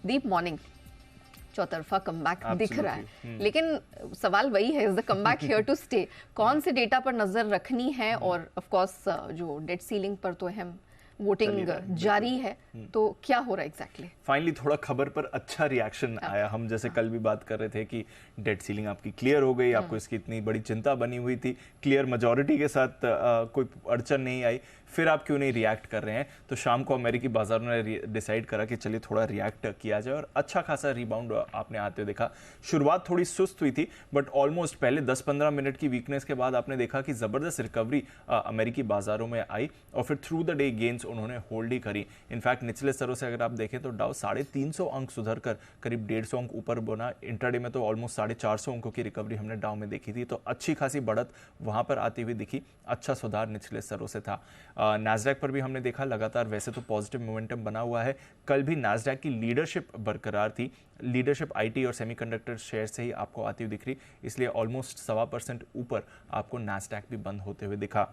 दीप morning, चौतरफा comeback दिख रहा है, लेकिन सवाल वही है, is the comeback here to stay? कौन से डेटा पर नजर रखनी है? और ऑफ कोर्स जो डेट सीलिंग पर तो हम वोटिंग जारी है, तो क्या हो रहा है एग्जैक्टली? फाइनली थोड़ा खबर पर अच्छा रिएक्शन आया। हम जैसे कल भी बात कर रहे थे कि डेट सीलिंग आपकी क्लियर हो गई, आपको इसकी इतनी बड़ी चिंता बनी हुई थी, क्लियर मेजॉरिटी के साथ कोई अड़चन नहीं आई, फिर आप क्यों नहीं रिएक्ट कर रहे हैं? तो शाम को अमेरिकी बाजारों ने डिसाइड करा कि चलिए थोड़ा रिएक्ट किया जाए, और अच्छा खासा रिबाउंड आपने आते हुए देखा। शुरुआत थोड़ी सुस्त हुई थी, बट ऑलमोस्ट पहले 10-15 मिनट की वीकनेस के बाद आपने देखा कि जबरदस्त रिकवरी अमेरिकी बाजारों में आई, और फिर थ्रू द डे गेन्स उन्होंने होल्ड ही करी। इनफैक्ट निचले स्तरों से अगर आप देखें तो डाउ 350 अंक सुधर कर करीब 150 अंक ऊपर बना। इंट्राडे में तो ऑलमोस्ट 450 अंकों की रिकवरी हमने डाउ में देखी थी, तो अच्छी खासी बढ़त वहां पर आती हुई दिखी, अच्छा सुधार निचले स्तरों से था। नैस्डैक पर भी हमने देखा लगातार वैसे तो पॉजिटिव मोमेंटम बना हुआ है। कल भी नैस्डैक की लीडरशिप बरकरार थी, लीडरशिप आईटी और सेमीकंडक्टर शेयर से ही आपको आती हुई दिख रही, इसलिए ऑलमोस्ट 1.25% ऊपर आपको नैस्डैक भी बंद होते हुए दिखा।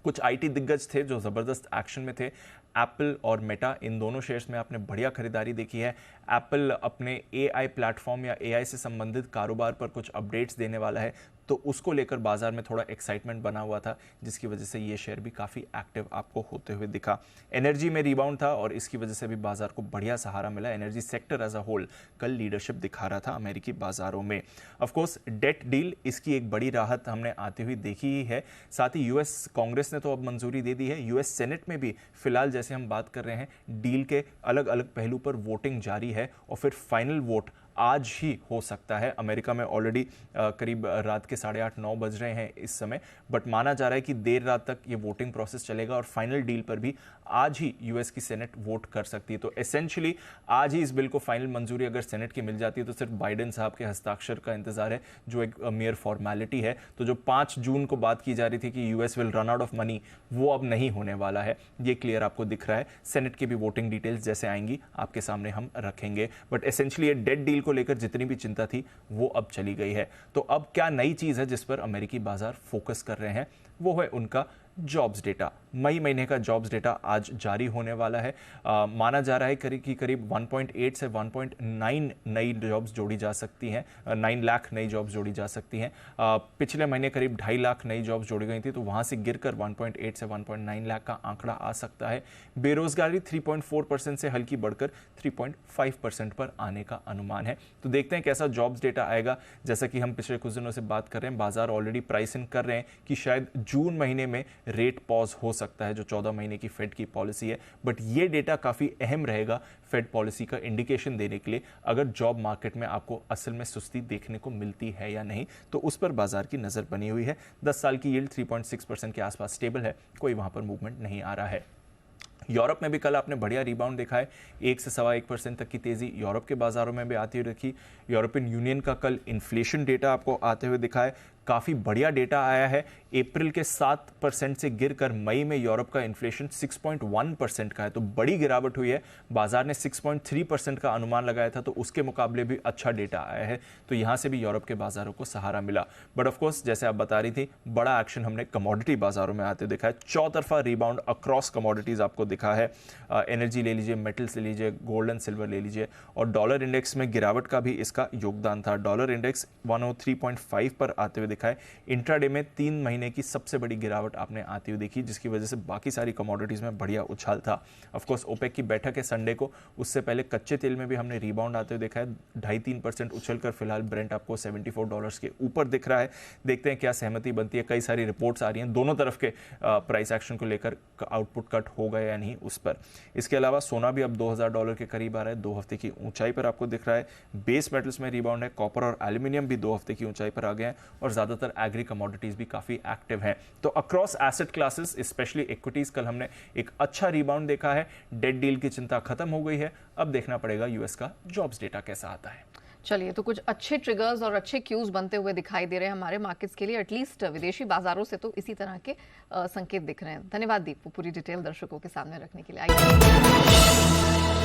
कुछ आईटी दिग्गज थे जो जबरदस्त एक्शन में थे। एप्पल और मेटा, इन दोनों शेयर्स में आपने बढ़िया खरीदारी देखी है। एप्पल अपने एआई प्लेटफॉर्म या एआई से संबंधित कारोबार पर कुछ अपडेट्स देने वाला है, तो उसको लेकर बाजार में थोड़ा एक्साइटमेंट बना हुआ था, जिसकी वजह से ये शेयर भी काफ़ी एक्टिव आपको होते हुए दिखा। एनर्जी में रिबाउंड था और इसकी वजह से भी बाजार को बढ़िया सहारा मिला। Energy sector as a whole कल लीडरशिप दिखा रहा था अमेरिकी बाजारों में। ऑफकोर्स डेट डील, इसकी एक बड़ी राहत हमने आती हुई देखी ही है। साथ ही यूएस कांग्रेस ने तो अब मंजूरी दे दी है। यूएस सेनेट में भी फिलहाल जैसे हम बात कर रहे हैं, डील के अलग अलग पहलू पर वोटिंग जारी है, और फिर फाइनल वोट आज ही हो सकता है। अमेरिका में ऑलरेडी करीब रात के 8:30-9 बज रहे हैं इस समय, बट माना जा रहा है कि देर रात तक ये वोटिंग प्रोसेस चलेगा, और फाइनल डील पर भी आज ही यूएस की सेनेट वोट कर सकती है। तो एसेंशियली आज ही इस बिल को फाइनल मंजूरी अगर सेनेट की मिल जाती है, तो सिर्फ बाइडेन साहब के हस्ताक्षर का इंतजार है, जो एक मेयर फॉर्मेलिटी है। तो जो 5 जून को बात की जा रही थी कि US will run out of money, वो अब नहीं होने वाला है, ये क्लियर आपको दिख रहा है। सेनेट की भी वोटिंग डिटेल्स जैसे आएंगी आपके सामने हम रखेंगे, बट एसेंशियली ये डेट डील को लेकर जितनी भी चिंता थी वो अब चली गई है। तो अब क्या नई चीज है जिस पर अमेरिकी बाजार फोकस कर रहे हैं, वो है उनका जॉब्स डेटा। मई महीने का जॉब्स डेटा आज जारी होने वाला है। माना जा रहा है कि करीब 1.8 से 1.9 नई जॉब्स जोड़ी जा सकती हैं, 9 लाख नई जॉब्स जोड़ी जा सकती हैं। पिछले महीने करीब 2.5 लाख नई जॉब्स जोड़ी गई थी, तो वहां से गिरकर 1.8 से 1.9 लाख का आंकड़ा आ सकता है। बेरोजगारी 3.4% से हल्की बढ़कर 3.5% पर आने का अनुमान है। तो देखते हैं कैसा जॉब्स डेटा आएगा। जैसा कि हम पिछले कुछ दिनों से बात कर रहे हैं, बाजार ऑलरेडी प्राइस इन कर रहे हैं कि शायद जून महीने में रेट पॉज हो सकता है, जो 14 महीने की फेड की पॉलिसी है। बट ये डेटा काफी अहम रहेगा फेड पॉलिसी का इंडिकेशन देने के लिए, अगर जॉब मार्केट में आपको असल में सुस्ती देखने को मिलती है या नहीं, तो उस पर बाजार की नजर बनी हुई है। 10 साल की यील्ड 3.6% के आसपास स्टेबल है, कोई वहां पर मूवमेंट नहीं आ रहा है। यूरोप में भी कल आपने बढ़िया रिबाउंड देखा है, 1 से 1.25% तक की तेजी यूरोप के बाजारों में भी आती हुई रखी। यूरोपियन यूनियन का कल इन्फ्लेशन डेटा आपको आते हुए दिखा है, काफी बढ़िया डेटा आया है। अप्रैल के 7% से गिरकर मई में यूरोप का इन्फ्लेशन 6.1% का है, तो बड़ी गिरावट हुई है। बाजार ने 6.3% का अनुमान लगाया था, तो उसके मुकाबले भी अच्छा डेटा आया है, तो यहां से भी यूरोप के बाजारों को सहारा मिला। बट ऑफ कोर्स जैसे आप बता रही थी, बड़ा एक्शन हमने कमोडिटी बाजारों में आते देखा है। चौतरफा रिबाउंड अक्रॉस कमोडिटीज आपको दिखा है। एनर्जी ले लीजिए, मेटल्स ले लीजिए, गोल्ड एंड सिल्वर ले लीजिए, और डॉलर इंडेक्स में गिरावट का भी इसका योगदान था। डॉलर इंडेक्स 103.5 पर आते हुए दिखा है। इंट्राडे में 3 महीने की सबसे बड़ी गिरावट आपने आती हुई देखी, जिसकी वजह से बाकी सारी कमोडिटीज में बढ़िया उछाल था। ऑफ कोर्स ओपेक की बैठक है संडे को, उससे पहले कच्चे तेल में भी हमने रिबाउंड आते हुए देखा है। 2.5-3% उछलकर फिलहाल ब्रेंट आपको $74 के ऊपर दिख रहा है। देखते हैं क्या सहमति बनती है। कई सारी रिपोर्ट्स आ रही हैं दोनों तरफ के प्राइस एक्शन को लेकर, आउटपुट कट हो गया या नहीं उस पर। इसके अलावा सोना भी अब $2000 के करीब आ रहा है, 2 हफ्ते की ऊंचाई पर आपको दिख रहा है। बेस मेटल्स में रिबाउंड है, कॉपर और एल्यूमिनियम भी 2 हफ्ते की ऊंचाई पर आ गए हैं, और ज्यादातर एग्री कमोडिटीज भी काफी एक्टिव हैं। तो across asset classes, specially equities, कल हमने एक अच्छा रिबाउंड देखा है। डेट डील की चिंता खत्म हो गई है, अब देखना पड़ेगा यूएस का जॉब्स डेटा कैसा आता है। चलिए, तो कुछ अच्छे ट्रिगर्स और अच्छे क्यूज बनते हुए दिखाई दे रहे हैं हमारे मार्केट्स के लिए, एटलीस्ट विदेशी बाजारों से तो इसी तरह के संकेत दिख रहे हैं। धन्यवाद दीप, पूरी डिटेल दर्शकों के सामने रखने के लिए। आइए